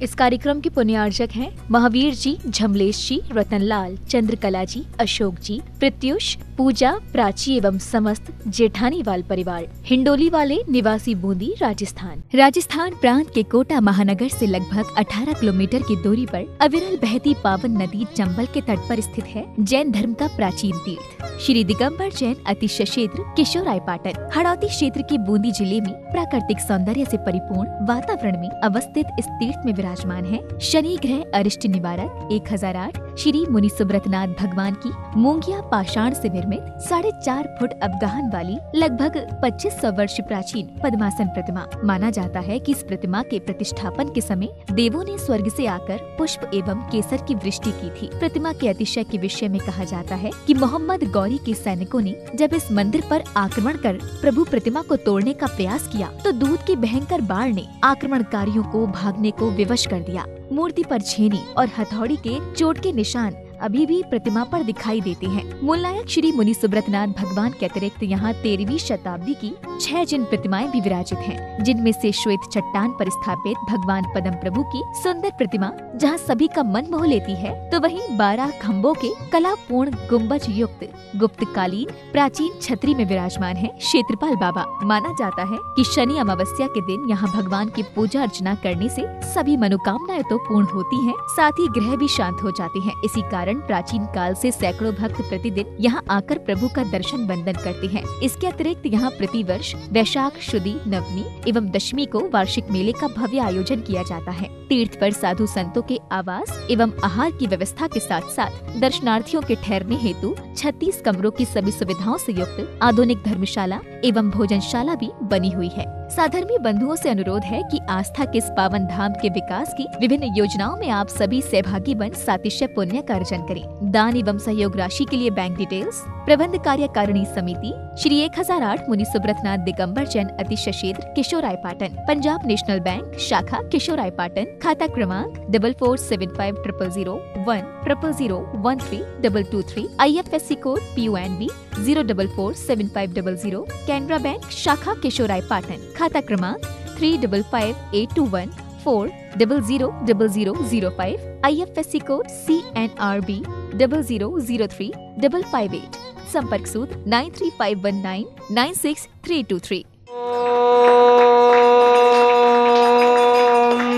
इस कार्यक्रम के पुण्यार्चक हैं महावीर जी, झमलेश जी, रतनलाल, चंद्रकला जी, अशोक जी, प्रत्युष, पूजा, प्राची एवं समस्त जेठानीवाल परिवार, हिंडोली वाले, निवासी बूंदी, राजस्थान। राजस्थान प्रांत के कोटा महानगर से लगभग 18 किलोमीटर की दूरी पर अविरल बहती पावन नदी चंबल के तट पर स्थित है जैन धर्म का प्राचीन तीर्थ श्री दिगंबर जैन अतिशय क्षेत्र केशोरायपाटन। हड़ौती क्षेत्र के बूंदी जिले में प्राकृतिक सौंदर्य से परिपूर्ण वातावरण में अवस्थित इस तीर्थ में विराजमान है शनि ग्रह अरिष्ट निवारक 1008 श्री मुनि सुब्रतनाथ भगवान की मूंगिया पाषाण से निर्मित 4.5 फुट अवगाहन वाली लगभग 2500 वर्ष प्राचीन पद्मासन प्रतिमा। माना जाता है कि इस प्रतिमा के प्रतिष्ठापन के समय देवों ने स्वर्ग से आकर पुष्प एवं केसर की वृष्टि की थी। प्रतिमा के अतिशय के विषय में कहा जाता है कि मोहम्मद गौरी के सैनिकों ने जब इस मंदिर पर आक्रमण कर प्रभु प्रतिमा को तोड़ने का प्रयास किया तो दूध की भयंकर बाढ़ ने आक्रमणकारियों को भागने को विवश कर दिया। मूर्ति पर छेनी और हथौड़ी के चोट के निशान अभी भी प्रतिमा पर दिखाई देते हैं। मूलनायक श्री मुनि सुब्रतनाथ भगवान के अतिरिक्त यहाँ 13वीं शताब्दी की 6 जिन प्रतिमाएं भी विराजित हैं, जिनमें से श्वेत चट्टान पर स्थापित भगवान पद्म प्रभु की सुंदर प्रतिमा जहाँ सभी का मन मोह लेती है, तो वहीं 12 खम्भों के कलापूर्ण गुम्बज युक्त गुप्तकालीन प्राचीन छतरी में विराजमान है क्षेत्रपाल बाबा। माना जाता है कि शनि अमावस्या के दिन यहाँ भगवान की पूजा अर्चना करने से सभी मनोकामनाएं तो पूर्ण होती हैं, साथ ही ग्रह भी शांत हो जाते हैं। इसी कारण प्राचीन काल से सैकड़ों भक्त प्रतिदिन यहाँ आकर प्रभु का दर्शन वंदन करते हैं। इसके अतिरिक्त यहाँ प्रतिवर्ष वैशाख शुदी नवमी एवं दशमी को वार्षिक मेले का भव्य आयोजन किया जाता है। तीर्थ पर साधु संतों के आवास एवं आहार की व्यवस्था के साथ साथ दर्शनार्थियों के ठहरने हेतु 36 कमरों की सभी सुविधाओं से युक्त आधुनिक धर्मशाला एवं भोजनशाला भी बनी हुई है। साधर्मी बंधुओं से अनुरोध है कि आस्था के इस पावन धाम के विकास की विभिन्न योजनाओं में आप सभी सहभागी बन सातिशय पुण्य का अर्जन करें। दान एवं सहयोग राशि के लिए बैंक डिटेल्स प्रबंध कार्यकारिणी समिति श्री 1008 मुनि सुब्रतनाथ दिगंबर जैन अतिशय क्षेत्र केशोरायपाटन, पंजाब नेशनल बैंक शाखा केशोरायपाटन, खाता क्रमांक 4475000100132223, IFSC code PUNB 0447500, Canara bank शाखा केशोरायपाटन, खाता क्रमांक 358214000005, IFSC कोड CNRB 0003558, संपर्क सूत्र 9351996323।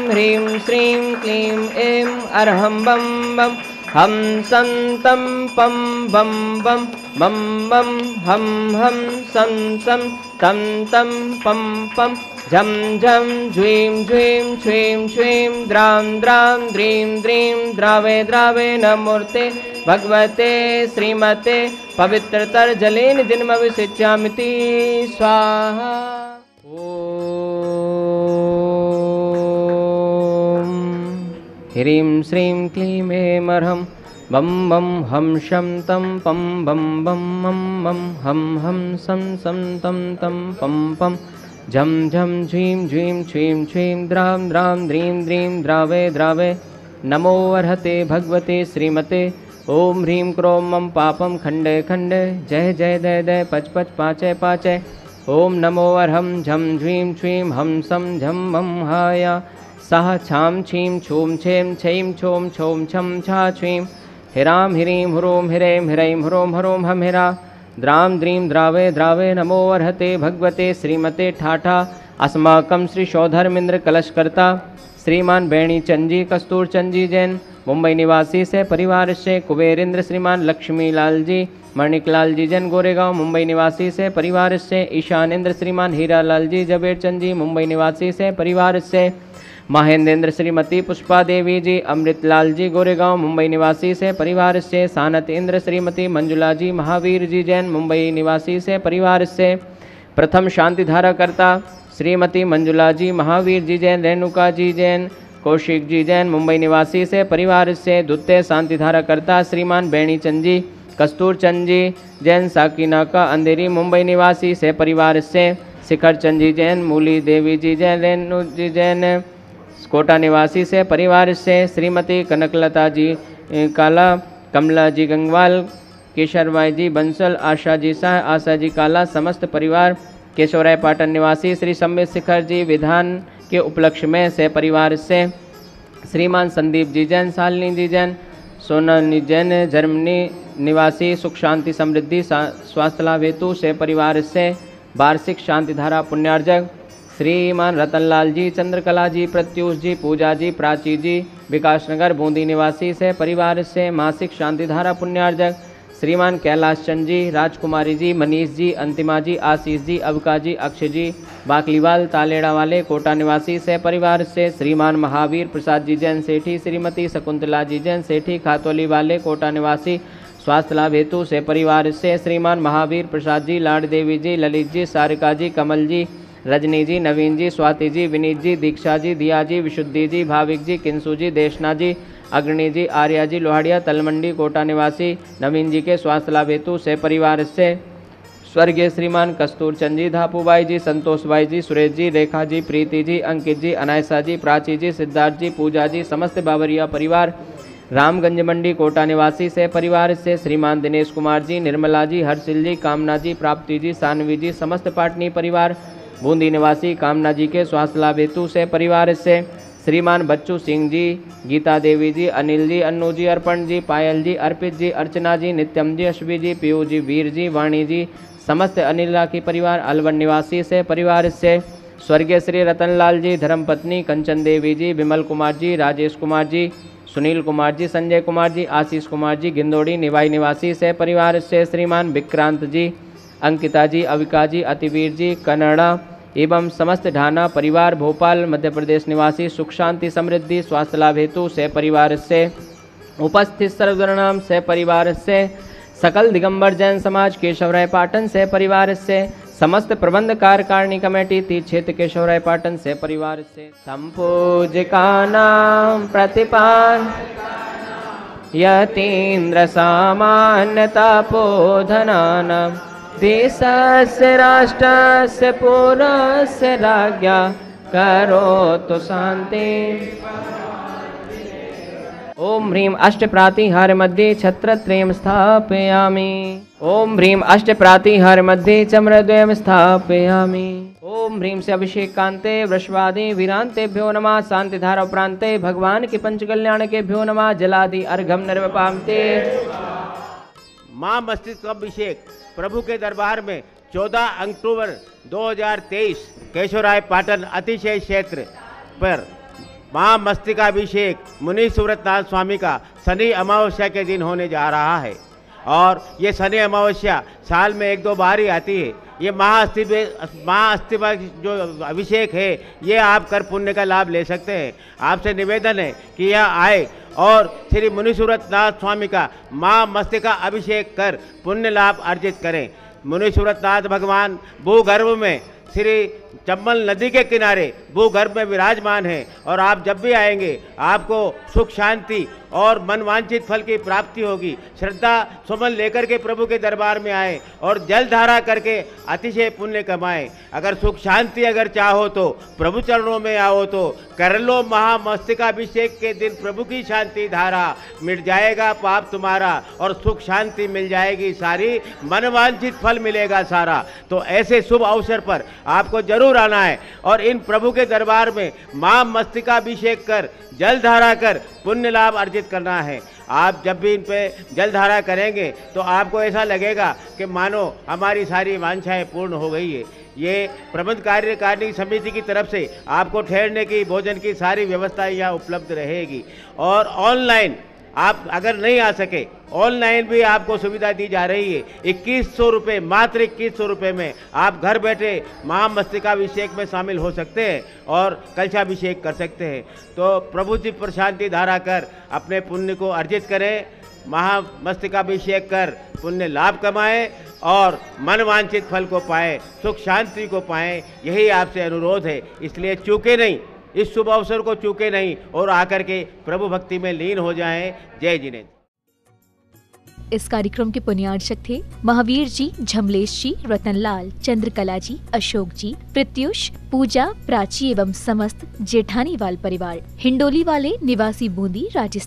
ह्रीं श्रीं क्लीं ऐं अरहं बम बम हम संतं पम बम बम बम बम हम सं सं तं तं पम पम झम झम झ्वीं झ्वीं छ्वीं छ्वीं द्रां द्रां द्रीं द्रीं द्रावे द्रावे नमूर्ते भगवते श्रीमते पवित्रतर जलेन जन्मविसिच्यामिति स्वाहा। ओम ह्रीं श्रीं क्लीं ऐं अरहं बम बम हम शं तं पम बम बम मम हम सं सं तं तं पम पम झम झम झ्वीं झ्वीं छ्वीं छ्वीं द्रां द्रां द्रीं द्रीं द्रावे द्रावे नमो अर्हते भगवते श्रीमते। ओम ह्रीं क्रों मम पापम खंडे खंडे जय जय दय दय पच पच पाचय पाचय। ओम नमो अर्हं झम झ्वीं छ्वीं हम सं झम मम हाया सह छां छीं छूं छें छईं छौं छौं छम छा छ्वीं हिरां ह्रीं हुरों हिरें हिरैं हुरों हरों हम हिरा द्रां द्रीं द्रावे द्रावे नमो अर्हते भगवते श्रीमते ठाठा। अस्माकं श्री शौधर्मेंद्र कलशकर्ता श्रीमान बेणी चंद जी कस्तूर चंद जी जैन मुंबई निवासी से परिवार से कुबेरेंद्र श्रीमान लक्ष्मी लाल जी मणिकलाल जी जैन गोरेगांव मुंबई निवासी से परिवार से ईशानेंद्र श्रीमान हीरा लाल जी जबेर चंद जी मुंबई निवासी से परिवार से महेंद्रेंद्र श्रीमती पुष्पा देवी जी अमृतलाल जी गोरेगांव मुंबई निवासी से परिवार से सानतेंद्र श्रीमती मंजुला जी महावीर जी जैन मुंबई निवासी से परिवार से प्रथम शांति धारा करता श्रीमती मंजुला जी महावीर जी जैन रेणुका जी जैन कौशिक जी जैन मुंबई निवासी से परिवार से द्वितीय शांति धारा करता श्रीमान बेणी चंद जी कस्तूर चंद जी जैन साकिना का अंधेरी मुंबई निवासी से परिवार से शिखर चंद जी जैन मूली देवी जी जैन रेणु जी जैन कोटा निवासी से परिवार से श्रीमती कनकलता जी काला कमला जी गंगवाल केशरबाई जी बंसल आशा जी शाह आशा जी काला समस्त परिवार केशवरायपाटन निवासी श्री सम्बित शिखर जी विधान के उपलक्ष्य में से परिवार से श्रीमान संदीप जी जैन, शालिनी जी जैन, सोनानी जैन, जर्मनी निवासी, सुख शांति समृद्धि स्वास्थ्य लाभ हेतु से परिवार से वार्षिक शांति धारा पुण्यार्जक श्रीमान रतनलाल जी, चंद्रकला जी, प्रत्युष जी, पूजा जी, प्राची जी, विकासनगर बूंदी निवासी से परिवार से मासिक शांति धारा पुण्यार्जक श्रीमान कैलाश चंद जी, राजकुमारी जी, मनीष जी, अंतिमा जी, आशीष जी, अबका जी, अक्षय जी, बाकलीवाल तालेड़ा वाले कोटा निवासी से परिवार से श्रीमान महावीर प्रसाद जी जैन सेठी, श्रीमती शकुंतला जी जैन सेठी, खातौली वाले कोटा निवासी स्वास्थ्य लाभ हेतु से परिवार से श्रीमान महावीर प्रसाद जी, लाड देवी जी, ललित जी, सारिका जी, कमल जी, रजनी जी, नवीन जी, स्वाति जी, विनीत जी, दीक्षा जी, दिया जी, विशुद्धि जी, भाविक जी, किंसु जी, देशना जी, अग्नि जी, आर्या जी, लोहाड़िया तलमंडी कोटा निवासी नवीन जी के स्वास्थ्य लाभ हेतु से परिवार से स्वर्गीय श्रीमान कस्तूर चंद जी, धापूबाई जी, संतोष भाई जी, सुरेश जी, रेखा जी, प्रीति जी, अंकित जी, अनायसा जी, प्राची जी, सिद्धार्थ जी, पूजा जी, समस्त बाबरिया परिवार रामगंज मंडी कोटा निवासी से परिवार से श्रीमान दिनेश कुमार जी, निर्मला जी, हर्षिल जी, कामना जी, प्राप्ति जी, सानवी जी, समस्त पाटनी परिवार बूंदी निवासी कामना जी के स्वास्थ्य लाभ हेतु से परिवार से श्रीमान बच्चू सिंह जी, गीता देवी जी, अनिल जी, अन्नू जी, अर्पण जी, पायल जी, अर्पित जी, अर्चना जी, नित्यम जी, अश्वी जी, पीयू जी, वीर जी, वाणी जी, समस्त अनिल राखी परिवार अलवर निवासी से परिवार से स्वर्गीय श्री रतनलाल जी, धर्मपत्नी कंचन देवी जी, विमल कुमार जी, राजेश कुमार जी, सुनील कुमार जी, संजय कुमार जी, आशीष कुमार जी, गिंदोड़ी निवाई निवासी से परिवार से श्रीमान विक्रांत जी, अंकिता जी, अविका जी, अतिवीर जी, कन्नड़ा एवं समस्त ढाना परिवार भोपाल मध्य प्रदेश निवासी सुख शांति समृद्धि स्वास्थ्य लाभ हेतु से परिवार से उपस्थित सर्वनाम से परिवार से सकल दिगंबर जैन समाज केशवराय पाटन से परिवार से समस्त प्रबंध कार्यकारिणी कमेटी तीर्थ क्षेत्र केशवराय पाटन से परिवार से संपूजिका नाम प्रतिपान यतीन्द्र सामान्य तपोधनानां देशस्य राष्ट्रस्य पुरस्य राज्ञा करोतु शांति। ओम ह्रीं अष्टप्रातिहार मध्ये छत्रत्रयं स्थापयामि। ओम ह्रीं अष्टप्रातिहार मध्ये चम्रद्वयं स्थापयामि। ओम ह्रीं से अभिषेकांते वृषवादि वीरांतेभ्यो नमः। शांतिधारा उपरांते भगवान के पंचकल्याण के भ्यो नमः। जलादि अर्घम निर्वपामते। मां मस्तिष्क अभिषेक प्रभु के दरबार में 14 अक्टूबर 2023 केशवराय पाटन अतिशय क्षेत्र पर मां मस्तिकाभिषेक मुनि सुव्रतनाथ स्वामी का शनि अमावस्या के दिन होने जा रहा है। और ये शनि अमावस्या साल में 1-2 बार ही आती है। ये महाअस्तिवा जो अभिषेक है ये आप कर पुण्य का लाभ ले सकते हैं। आपसे निवेदन है कि यह आए और श्री मुनि सुव्रतनाथ स्वामी का मां मस्तिका अभिषेक कर पुण्य लाभ अर्जित करें। मुनि सुव्रतनाथ भगवान भूगर्भ में श्री चंबल नदी के किनारे भूगर्भ में विराजमान है। और आप जब भी आएंगे आपको सुख शांति और मनवांछित फल की प्राप्ति होगी। श्रद्धा सुमन लेकर के प्रभु के दरबार में आए और जल धारा करके अतिशय पुण्य कमाएं। अगर सुख शांति अगर चाहो तो प्रभु चरणों में आओ तो कर लो महामस्तिकाभिषेक के दिन प्रभु की शांति धारा। मिट जाएगा पाप तुम्हारा और सुख शांति मिल जाएगी सारी, मनवांछित फल मिलेगा सारा। तो ऐसे शुभ अवसर पर आपको जरूर आना है और इन प्रभु के दरबार में मां मस्तिकाभिषेक कर जल धारा कर पुण्य लाभ अर्जित करना है। आप जब भी इन पे जल धारा करेंगे तो आपको ऐसा लगेगा कि मानो हमारी सारी वांछाएं पूर्ण हो गई है। ये प्रबंध कार्यकारिणी समिति की तरफ से आपको ठहरने की भोजन की सारी व्यवस्था यहाँ उपलब्ध रहेगी। और ऑनलाइन आप अगर नहीं आ सके ऑनलाइन भी आपको सुविधा दी जा रही है। 2100 रुपये, मात्र 2100 रुपये में आप घर बैठे महामस्तिकाभिषेक में शामिल हो सकते हैं और कलशाभिषेक कर सकते हैं। तो प्रभु जी पर शांति धारा कर अपने पुण्य को अर्जित करें, महामस्तिकाभिषेक कर पुण्य लाभ कमाएं और मनवांछित फल को पाएं, सुख शांति को पाएं। यही आपसे अनुरोध है। इसलिए चूके नहीं, इस शुभ अवसर को चूके नहीं और आकर के प्रभु भक्ति में लीन हो जाएं। जय जिनेन्द्र। इस कार्यक्रम के पुण्यार्चक थे महावीर जी, झमलेश जी, रतनलाल, चंद्रकला जी, अशोक जी, प्रत्युष, पूजा, प्राची एवं समस्त जेठानीवाल परिवार, हिंडोली वाले निवासी बूंदी, राजस्थान।